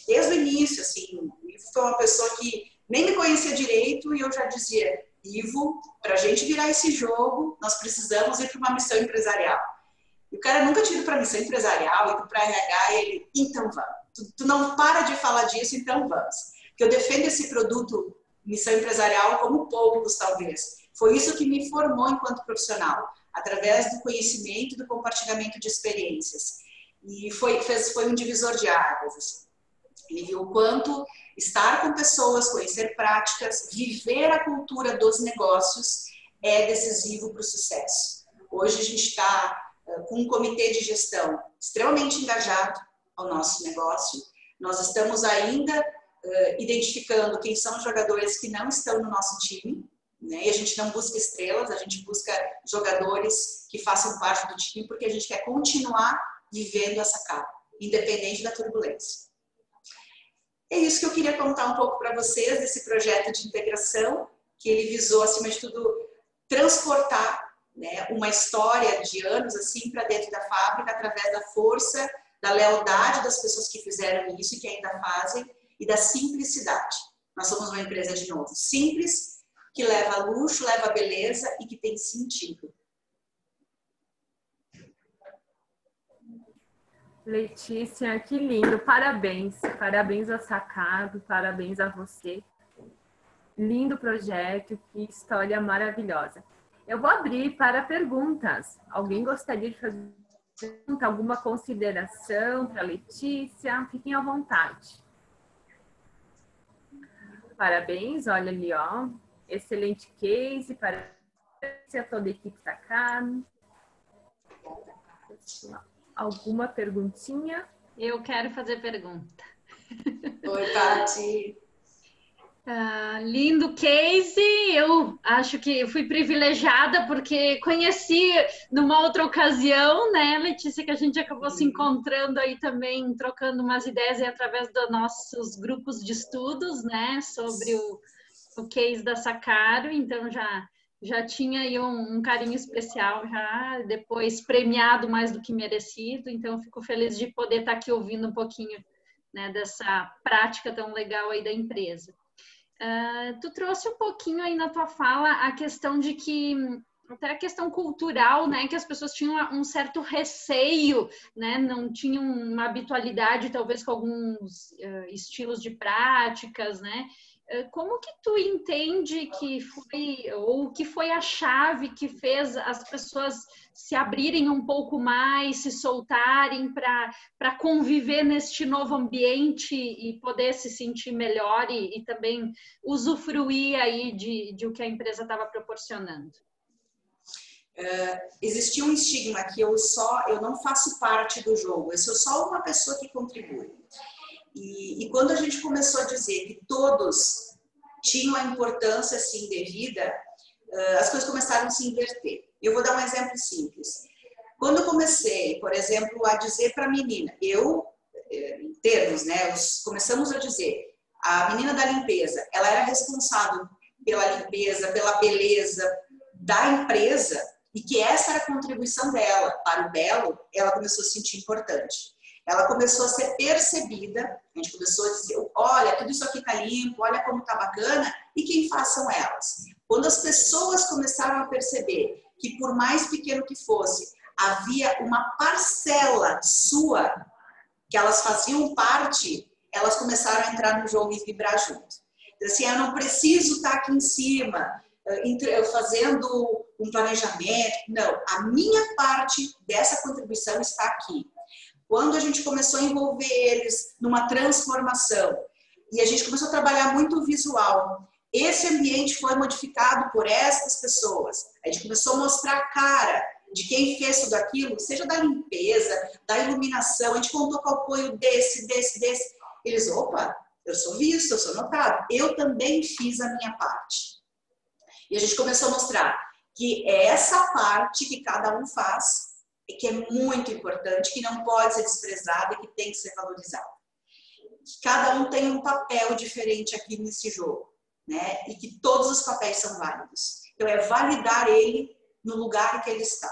[SPEAKER 3] desde o início, assim, o Ivo foi uma pessoa que nem me conhecia direito e eu já dizia, Ivo, para a gente virar esse jogo, nós precisamos ir para uma missão empresarial. E o cara nunca tinha ido para missão empresarial, ido para RH, e ele, então vamos. Tu não para de falar disso, então vamos. Porque eu defendo esse produto, missão empresarial, como poucos, talvez. Foi isso que me formou enquanto profissional, através do conhecimento e do compartilhamento de experiências. E foi um divisor de águas. Assim. Ele viu o quanto estar com pessoas, conhecer práticas, viver a cultura dos negócios é decisivo para o sucesso. Hoje a gente está com um comitê de gestão extremamente engajado ao nosso negócio. Nós estamos ainda identificando quem são os jogadores que não estão no nosso time, né? E a gente não busca estrelas, a gente busca jogadores que façam parte do time, porque a gente quer continuar vivendo essa capa, independente da turbulência. É isso que eu queria contar um pouco para vocês desse projeto de integração, que ele visou, acima de tudo, transportar, né, uma história de anos assim para dentro da fábrica através da força, da lealdade das pessoas que fizeram isso e que ainda fazem e da simplicidade. Nós somos uma empresa, de novo, simples, que leva luxo, leva beleza e que tem sentido.
[SPEAKER 2] Letícia, que lindo, parabéns. Parabéns ao Sacado, parabéns a você. Lindo projeto, que história maravilhosa. Eu vou abrir para perguntas. Alguém gostaria de fazer Alguma consideração para a Letícia? Fiquem à vontade. Parabéns, olha ali, ó. Excelente case, parabéns a toda a equipe Sakano. Alguma perguntinha?
[SPEAKER 6] Eu quero fazer pergunta.
[SPEAKER 3] Oi, Paty.
[SPEAKER 6] Lindo case, eu acho que eu fui privilegiada porque conheci numa outra ocasião, né, Letícia, que a gente acabou se encontrando aí também, trocando umas ideias aí através dos nossos grupos de estudos, né, sobre o case da Sakaro, então já tinha aí um carinho especial já, depois premiado mais do que merecido, então eu fico feliz de poder estar aqui ouvindo um pouquinho, né, dessa prática tão legal aí da empresa. Tu trouxe um pouquinho aí na tua fala a questão de que, até a questão cultural, né, que as pessoas tinham um certo receio, né, não tinham uma habitualidade talvez com alguns estilos de práticas, né, como que tu entende que foi, ou que foi a chave que fez as pessoas se abrirem um pouco mais, se soltarem para conviver neste novo ambiente e poder se sentir melhor e também usufruir aí de o que a empresa estava proporcionando?
[SPEAKER 3] Existia um estigma que eu não faço parte do jogo, eu sou só uma pessoa que contribui. E quando a gente começou a dizer que todos tinham a importância, assim, devida, as coisas começaram a se inverter. Eu vou dar um exemplo simples. Quando eu comecei, por exemplo, a dizer para a menina, em termos, né, começamos a dizer, a menina da limpeza, ela era responsável pela limpeza, pela beleza da empresa, e que essa era a contribuição dela para o belo, ela começou a se sentir importante. Ela começou a ser percebida, a gente começou a dizer, olha, tudo isso aqui está limpo, olha como está bacana, e quem faz são elas. Quando as pessoas começaram a perceber que por mais pequeno que fosse, havia uma parcela sua, que elas faziam parte, elas começaram a entrar no jogo e vibrar junto. Então, assim, eu não preciso estar aqui em cima, fazendo um planejamento, não, a minha parte dessa contribuição está aqui. Quando a gente começou a envolver eles numa transformação e a gente começou a trabalhar muito o visual, esse ambiente foi modificado por essas pessoas. A gente começou a mostrar a cara de quem fez tudo aquilo, seja da limpeza, da iluminação, a gente contou com o apoio desse. Eles, opa, eu sou visto, eu sou notado, eu também fiz a minha parte. E a gente começou a mostrar que é essa parte que cada um faz, que é muito importante, que não pode ser desprezada e que tem que ser valorizada. Cada um tem um papel diferente aqui nesse jogo, né? E que todos os papéis são válidos. Então, é validar ele no lugar que ele está.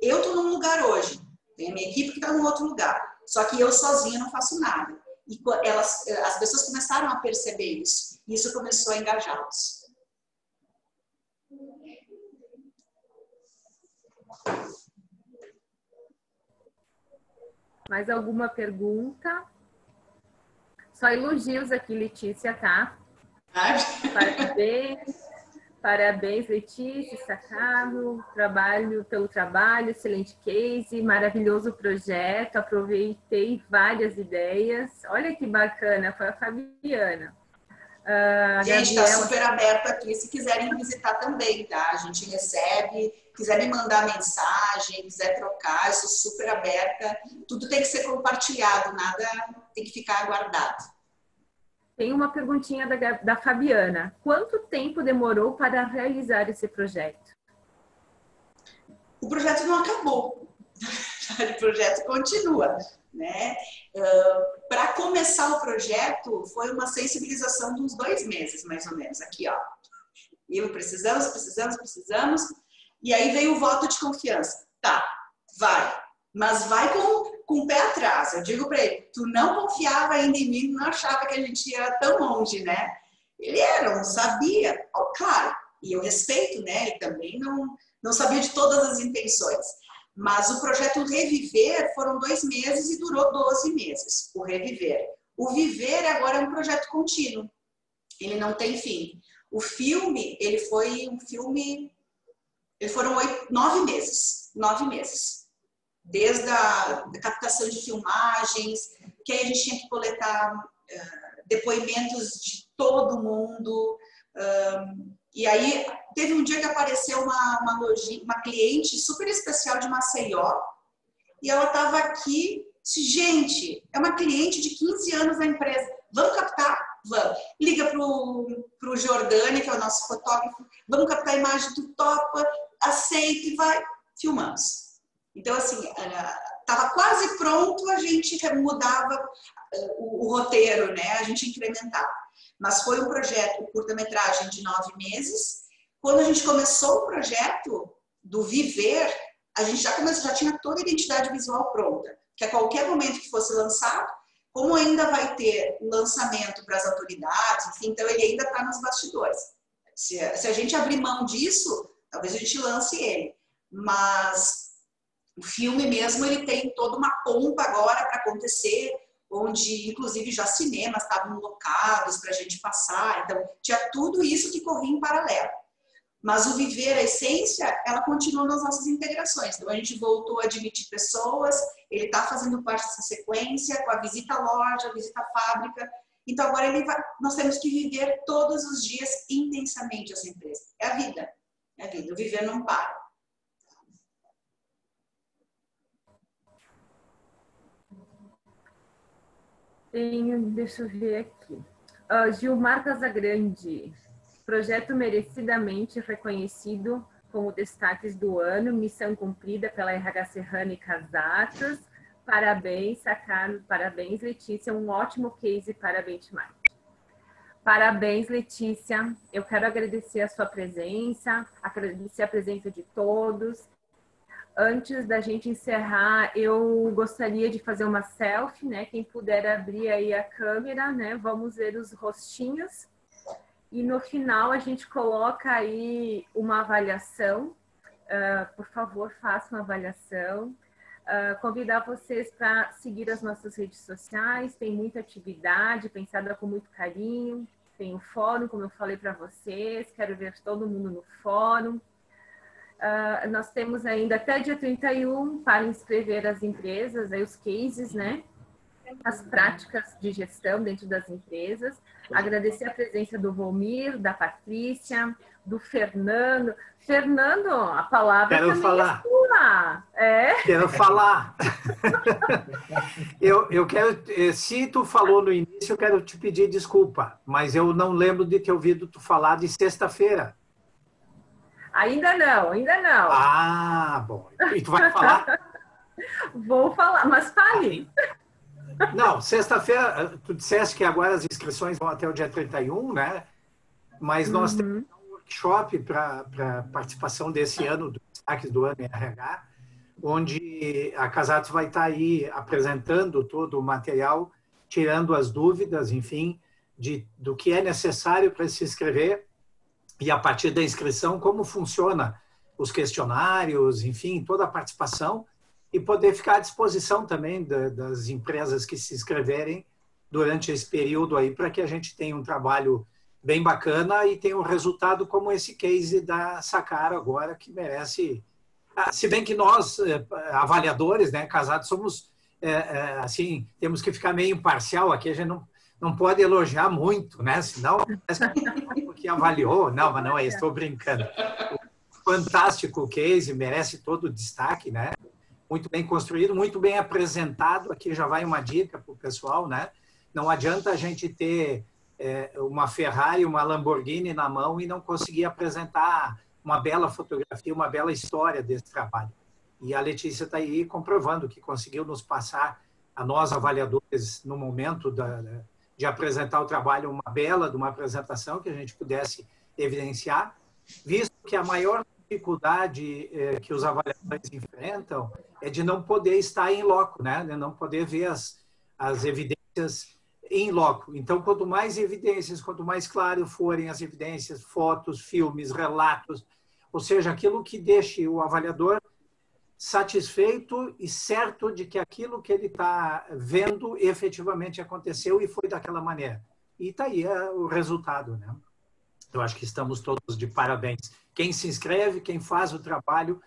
[SPEAKER 3] Eu estou num lugar hoje, tem a minha equipe que está num outro lugar, só que eu sozinha não faço nada. E as pessoas começaram a perceber isso, e isso começou a engajá-los.
[SPEAKER 2] Mais alguma pergunta? Só elogios aqui, Letícia, tá? Parabéns, Letícia, Sakano, pelo trabalho, excelente case, maravilhoso projeto, aproveitei várias ideias. Olha que bacana, foi a Fabiana.
[SPEAKER 3] Gente, está super aberto aqui, se quiserem visitar também, tá? A gente recebe, quiser me mandar mensagem, quiser trocar, eu sou super aberta. Tudo tem que ser compartilhado, nada tem que ficar guardado.
[SPEAKER 2] Tem uma perguntinha da Fabiana. Quanto tempo demorou para realizar esse projeto?
[SPEAKER 3] O projeto não acabou. O projeto continua, né? Para começar o projeto, foi uma sensibilização de uns 2 meses, mais ou menos, aqui, ó. E precisamos. E aí veio o voto de confiança. Tá, vai. Mas vai com o pé atrás. Eu digo para ele, tu não confiava ainda em mim, não achava que a gente ia tão longe, né? Ele não sabia. Claro, e eu respeito, né? Ele também não sabia de todas as intenções. Mas o projeto Reviver foram 2 meses e durou 12 meses, o Reviver. O Viver agora é um projeto contínuo. Ele não tem fim. O filme, ele foi um filme... Ele foram 9 meses. 9 meses. desde a captação de filmagens, que aí a gente tinha que coletar depoimentos de todo mundo. E aí teve um dia que apareceu uma cliente super especial de Maceió, e ela estava aqui, disse, gente, é uma cliente de 15 anos da empresa, vamos captar? Vamos. Liga para o Jordânia, que é o nosso fotógrafo, vamos captar a imagem, tu topa, aceita e vai, filmamos. Então, assim, estava quase pronto, a gente mudava o roteiro, né? A gente incrementava. Mas foi um projeto, curta-metragem de 9 meses. Quando a gente começou o projeto do Viver, a gente já tinha toda a identidade visual pronta, que a qualquer momento que fosse lançado, como ainda vai ter lançamento para as autoridades, enfim, então ele ainda está nos bastidores. Se a gente abrir mão disso, talvez a gente lance ele. Mas o filme mesmo, ele tem toda uma pompa agora para acontecer, onde inclusive já cinemas estavam locados para a gente passar, então tinha tudo isso que corria em paralelo. Mas o Viver, a essência, ela continua nas nossas integrações. Então a gente voltou a admitir pessoas, ele está fazendo parte dessa sequência, com a visita à loja, a visita à fábrica. Então agora nós temos que viver todos os dias intensamente essa empresa. É a vida, é a vida. O Viver não para.
[SPEAKER 2] Deixa eu ver aqui. Gilmar Casagrande. Projeto merecidamente reconhecido como destaques do ano, missão cumprida pela RH Serrana e Casatos. Parabéns, Sacano, parabéns, Letícia, um ótimo case para a Benchmark. Parabéns, Letícia, eu quero agradecer a sua presença, agradecer a presença de todos. Antes da gente encerrar, eu gostaria de fazer uma selfie, né? Quem puder abrir aí a câmera, né? Vamos ver os rostinhos. E no final a gente coloca aí uma avaliação. Por favor, faça uma avaliação. Convidar vocês para seguir as nossas redes sociais. Tem muita atividade pensada com muito carinho. Tem o fórum, como eu falei para vocês. Quero ver todo mundo no fórum. Nós temos ainda até dia 31 para inscrever as empresas, aí os cases, né? As práticas de gestão dentro das empresas. Agradecer a presença do Volmir, da Patrícia, do Fernando. Fernando, a palavra
[SPEAKER 7] Quero
[SPEAKER 2] também
[SPEAKER 7] falar.
[SPEAKER 2] é sua.
[SPEAKER 7] Quero falar. Eu quero, se tu falou no início, eu quero te pedir desculpa, mas eu não lembro de ter ouvido tu falar de sexta-feira.
[SPEAKER 2] Ainda não.
[SPEAKER 7] Ah, bom. E tu vai falar?
[SPEAKER 2] Vou falar, mas fale.
[SPEAKER 7] Não, sexta-feira, tu disseste que agora as inscrições vão até o dia 31, né? Mas nós temos um workshop para participação desse ano, do destaques do ano em RH, onde a Casatos vai estar aí apresentando todo o material, tirando as dúvidas, enfim, do que é necessário para se inscrever e, a partir da inscrição, como funciona os questionários, enfim, toda a participação, e poder ficar à disposição também das empresas que se inscreverem durante esse período aí, para que a gente tenha um trabalho bem bacana e tenha um resultado como esse case da Sacara agora, que merece... Se bem que nós, avaliadores, né, Casados, somos, assim, temos que ficar meio imparcial aqui, a gente não pode elogiar muito, né, senão porque avaliou, não, mas não é isso, estou brincando. Fantástico case, merece todo o destaque, né? Muito bem construído, muito bem apresentado. Aqui já vai uma dica para o pessoal, né? Não adianta a gente ter uma Ferrari, uma Lamborghini na mão e não conseguir apresentar uma bela fotografia, uma bela história desse trabalho. E a Letícia está aí comprovando que conseguiu nos passar, a nós avaliadores, no momento de apresentar o trabalho, uma bela de uma apresentação que a gente pudesse evidenciar, visto que a maior dificuldade que os avaliadores enfrentam é de não poder estar em loco, né? De não poder ver as evidências em loco. Então, quanto mais evidências, quanto mais claro forem as evidências, fotos, filmes, relatos, ou seja, aquilo que deixe o avaliador satisfeito e certo de que aquilo que ele está vendo efetivamente aconteceu e foi daquela maneira. E está aí o resultado, né? Eu acho que estamos todos de parabéns. Quem se inscreve, quem faz o trabalho,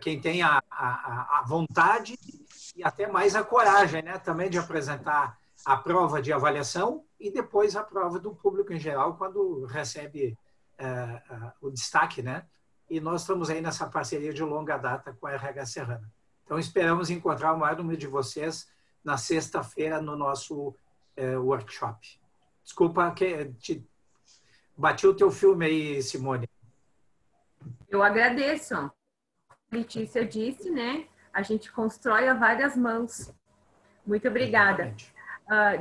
[SPEAKER 7] quem tem a vontade e até mais a coragem, né, também de apresentar a prova de avaliação e depois a prova do público em geral quando recebe o destaque, né? E nós estamos aí nessa parceria de longa data com a RH Serrana. Então, esperamos encontrar o maior número de vocês na sexta-feira no nosso workshop. Desculpa que bati o teu filme aí, Simone.
[SPEAKER 2] Eu agradeço. A Letícia disse, né? A gente constrói a várias mãos. Muito obrigada.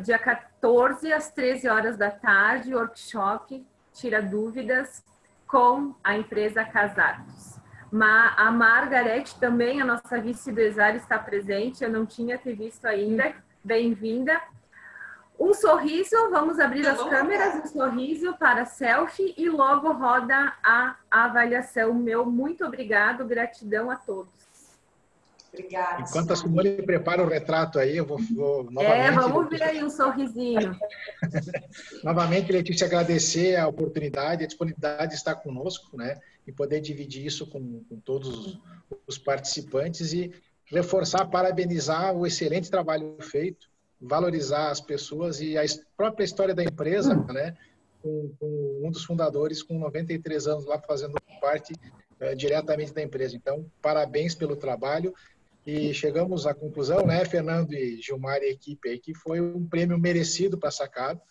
[SPEAKER 2] Dia 14, às 13 horas da tarde, workshop Tira Dúvidas com a empresa Casados. A Margarete também, a nossa vice do ESAR, está presente. Eu não tinha te visto ainda. Bem-vinda. Um sorriso, vamos abrir as câmeras, um sorriso para selfie e logo roda a avaliação. Meu muito obrigado, gratidão a todos.
[SPEAKER 3] Obrigada.
[SPEAKER 1] Enquanto a Simone prepara o retrato aí, eu vou novamente...
[SPEAKER 2] vamos ver aí um sorrisinho.
[SPEAKER 1] Novamente, Letícia, agradecer a oportunidade, a disponibilidade de estar conosco, né? E poder dividir isso com todos os participantes e reforçar, parabenizar o excelente trabalho feito, valorizar as pessoas e a própria história da empresa, né? Com um dos fundadores com 93 anos lá fazendo parte diretamente da empresa. Então, parabéns pelo trabalho. E chegamos à conclusão, né, Fernando e Gilmar e a equipe aí, que foi um prêmio merecido para a Sacado.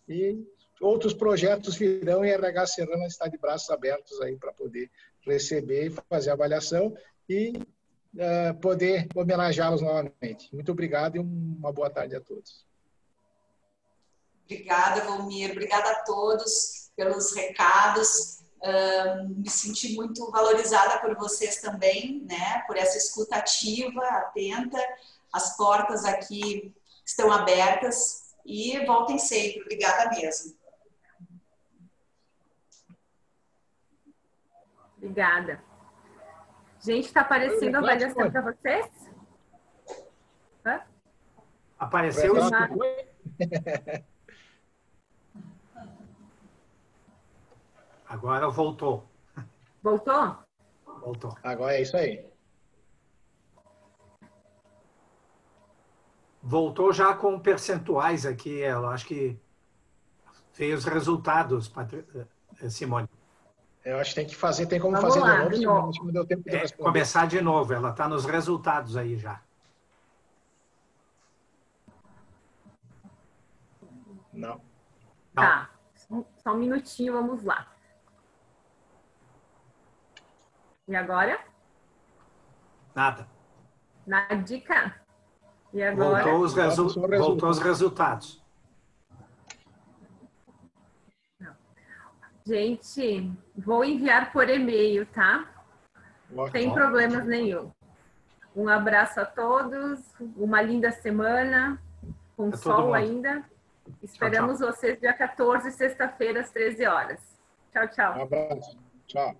[SPEAKER 1] E outros projetos virão e a RH Serrana está de braços abertos aí para poder receber e fazer a avaliação e poder homenageá-los novamente. Muito obrigado e uma boa tarde a todos.
[SPEAKER 3] Obrigada, Valmir. Obrigada a todos pelos recados. Me senti muito valorizada por vocês também, né? Por essa escuta ativa, atenta. As portas aqui estão abertas e voltem sempre. Obrigada mesmo.
[SPEAKER 2] Obrigada. Gente, está aparecendo a avaliação para vocês?
[SPEAKER 7] Apareceu? Agora voltou.
[SPEAKER 2] Voltou?
[SPEAKER 7] Voltou.
[SPEAKER 1] Agora é isso aí.
[SPEAKER 7] Voltou já com percentuais aqui, eu acho que fez os resultados, Simone.
[SPEAKER 1] Eu acho que tem que fazer, tem como
[SPEAKER 2] Vamos
[SPEAKER 1] fazer
[SPEAKER 2] lá,
[SPEAKER 1] de novo, acho que não deu tempo de responder.
[SPEAKER 7] Começar de novo, ela está nos resultados aí já.
[SPEAKER 1] Não.
[SPEAKER 2] Tá, só um minutinho, vamos lá. E agora?
[SPEAKER 7] Nada.
[SPEAKER 2] Na dica. E agora?
[SPEAKER 7] Voltou os resultados.
[SPEAKER 2] Gente, vou enviar por e-mail, tá? Sem problemas nenhum. Um abraço a todos, uma linda semana, com sol ainda. Esperamos vocês dia 14, sexta-feira, às 13 horas. Tchau, tchau.
[SPEAKER 1] Um abraço. Tchau.